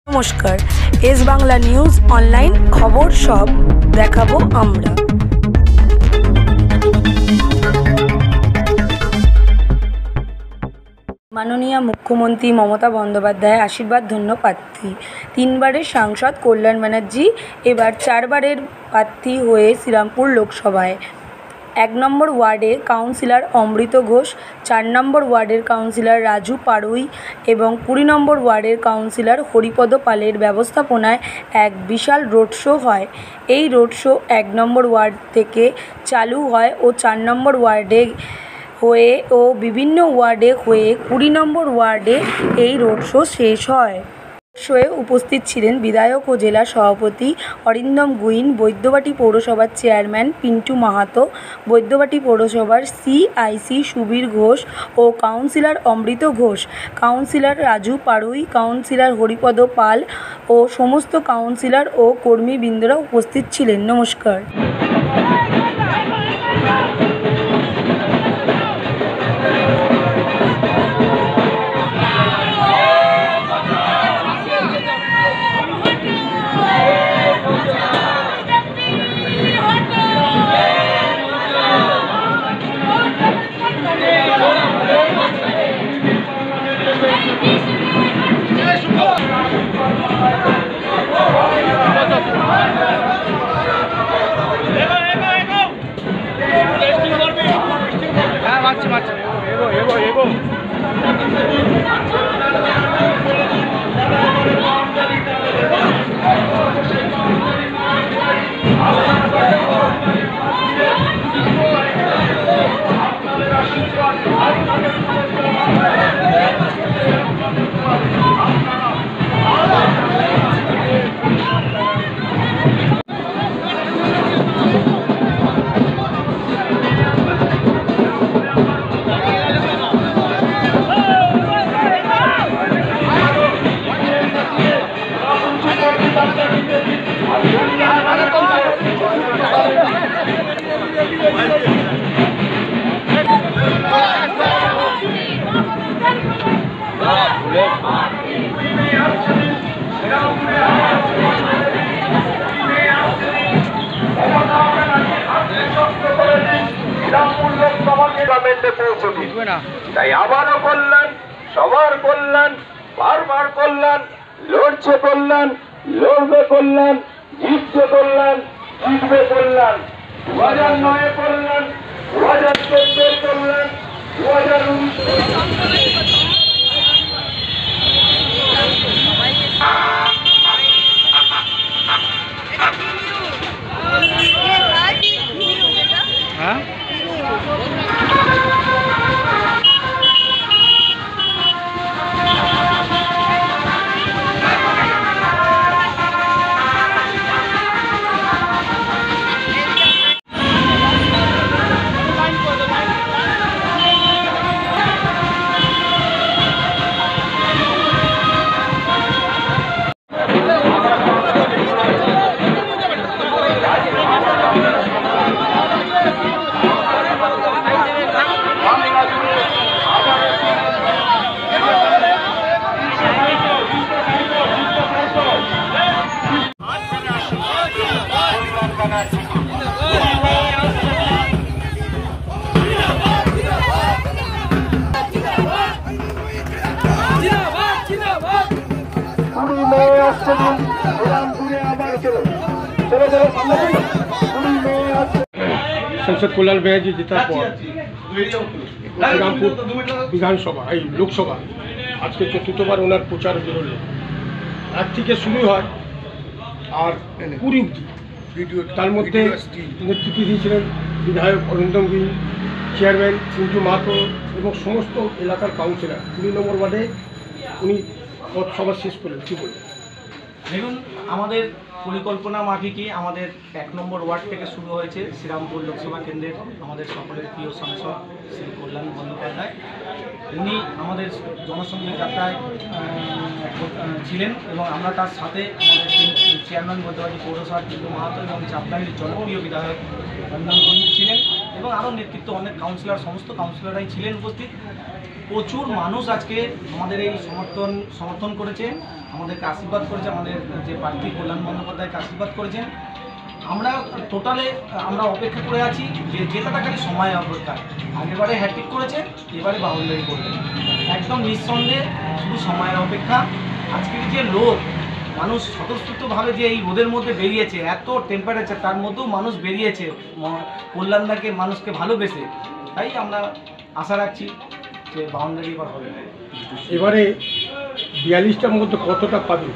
নমস্কার, S Bangla news online খবর সব দেখাবো আমরা। মাননীয় মুখ্যমন্ত্রী মমতা বন্দ্যোপাধ্যায় আশীর্বাদ ধন্য প্রার্থী, 3 বারের সাংসদ কল্যাণ ব্যানার্জি এবার 4 বারের প্রার্থী হয়ে শ্রীরামপুর লোকসভায়। 1 নম্বর ওয়ার্ডের কাউন্সিলর অমৃত ঘোষ, 4 নম্বর ওয়ার্ডের কাউন্সিলর রাজু পাড়ুই এবং 20 নম্বর ওয়ার্ডের কাউন্সিলর হরিপদ পালের ব্যবস্থাপনায় এক বিশাল রোড শো হয়। এই রোড শো 1 নম্বর ওয়ার্ড থেকে চালু হয় ও 4 নম্বর ওয়ার্ডে হয়ে ও বিভিন্ন ওয়ার্ডে হয়ে 20 নম্বর ওয়ার্ডে এই রোড শো শেষ হয়। শোয়ে উপস্থিত ছিলেন বিধায়ক ও জেলা সভাপতি অরিন্দম গুইন, বৈদ্যবাটি পৌরসভার চেয়ারম্যান পিন্টু মাহাতো, বৈদ্যবাটি পৌরসভার সিআইসি সুবীর ঘোষ ও কাউন্সিলর অমৃত ঘোষ, কাউন্সিলর রাজু পাড়ুই, কাউন্সিলর হরিপদ পাল ও সমস্ত কাউন্সিলর ও কর্মীবৃন্দরা উপস্থিত ছিলেন। নমস্কার। তাই আবারও কল্যাণ, সবার কল্যাণ, বারবার কল্যাণ, লড়ছে কল্যাণ, লড়বে কল্যাণ, জিতছে কল্যাণ, জিতবে কল্যাণ। 2009 কল্যাণ, 2014 কল্যাণ, 2019 संसद कल्याण बैनर्जी जीतार पर श्रीरामपुर विधानसभा लोकसभा आज के चतुर्थबार ओनार प्रचार बेरोल आज থেকে শুরু হয় আর পুরী ভিডিও তার মধ্যে নেতৃত্ব দিয়েছিলেন বিধায়ক অরিন্দম গুইন, চেয়ারম্যান পিন্টু মাহাতো এবং সমস্ত এলাকার কাউন্সিলর। 20 নম্বর ওয়ার্ডে উনি পথসভা শেষ করেন। কী বলবেন? দেখুন, আমাদের পরিকল্পনা মাফিকই আমাদের 1 নম্বর ওয়ার্ড থেকে শুরু হয়েছে শ্রীরামপুর লোকসভা কেন্দ্রের আমাদের সকলের প্রিয় সাংসদ শ্রী কল্যাণ বন্দ্যোপাধ্যায়। উনি আমাদের জনসংযোগ যাত্রায় ছিলেন এবং আমরা তার সাথে আমাদের চেয়ারম্যান বৈদ্যবাটি পৌরসভার পিন্টু মাহাতো এবং চাপলাইয়ের জনপ্রিয় বিধায়ক অরিন্দম গুইন ছিলেন এবং এবং আরও নেতৃত্ব অনেক কাউন্সিলর, সমস্ত কাউন্সিলররাই ছিলেন উপস্থিত। প্রচুর মানুষ আজকে আমাদের এই সমর্থন করেছে, আমাদেরকে আশীর্বাদ করেছে, আমাদের যে প্রার্থী কল্যাণ বন্দ্যোপাধ্যায়কে আশীর্বাদ করেছেন। আমরা টোটালে আমরা অপেক্ষা করে আছি যে জেতাটা খালি সময় অপেক্ষা। আগেরবারে হ্যাট্রিক করেছে, এবারে বাউন্ডারি করবে, একদম নিঃসন্দেহে শুধু সময়ের অপেক্ষা। আজকের যে লোক মানুষ স্বতঃস্ফূর্তভাবে যে এই রোদের মধ্যে বেরিয়েছে, এত টেম্পারেচার, তার মধ্যেও মানুষ বেরিয়েছে কল্যাণদাকে, মানুষকে ভালোবেসে, তাই আমরা আশা রাখছি যে বাউন্ডারি এবার হবে। এবারে 42টার মধ্যে কতটা পাবে?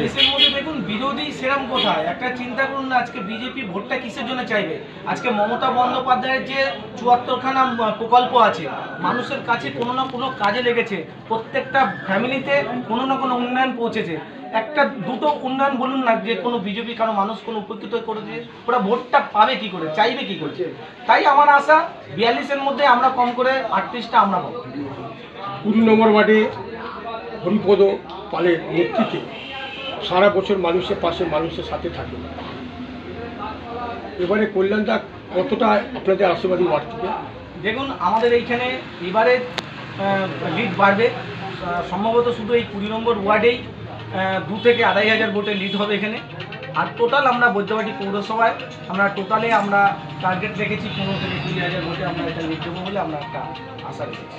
দেশের মধ্যে দেখুন বিরোধী সেরাম কোথায়, একটা চিন্তা করুন না, আজকে বিজেপি ভোটটা কিসের জন্য চাইবে? আজকে মমতা বন্দ্যোপাধ্যায়ের যে 74খানা প্রকল্প আছে, মানুষের কাছে কোনো না কোনো কাজে লেগেছে, প্রত্যেকটা ফ্যামিলিতে কোনো না কোনো উন্নয়ন পৌঁছেছে। একটা দুটো উন্নয়ন বলুন না যে কোনো বিজেপি কারো মানুষ কোনো উপকৃত করেছে, ওরা ভোটটা পাবে কি করে, চাইবে কি করে? তাই আমার আশা 42-এর মধ্যে আমরা কম করে 38টা আমরা পাবো। 20 নম্বর ওয়ার্ডে হরিপদ পালের নেতৃত্বে সারা বছর মানুষের পাশে, মানুষের সাথে থাকে। এবারে কল্যাণদা কতটা আপনাদের আশীর্বাদী ওয়ার্ড থেকে? দেখুন আমাদের এইখানে এবারে লিড বাড়বে, সম্ভবত শুধু এই 20 নম্বর ওয়ার্ডেই 2 থেকে 2,500 ভোটে লিড হবে এখানে। আর টোটাল আমরা বৈদ্যবাটি পৌরসভায় আমরা টার্গেট রেখেছি 15 থেকে 20,000 ভোটে আমরা এটা লিড দেবো বলে আমরা একটা আশা রেখেছি।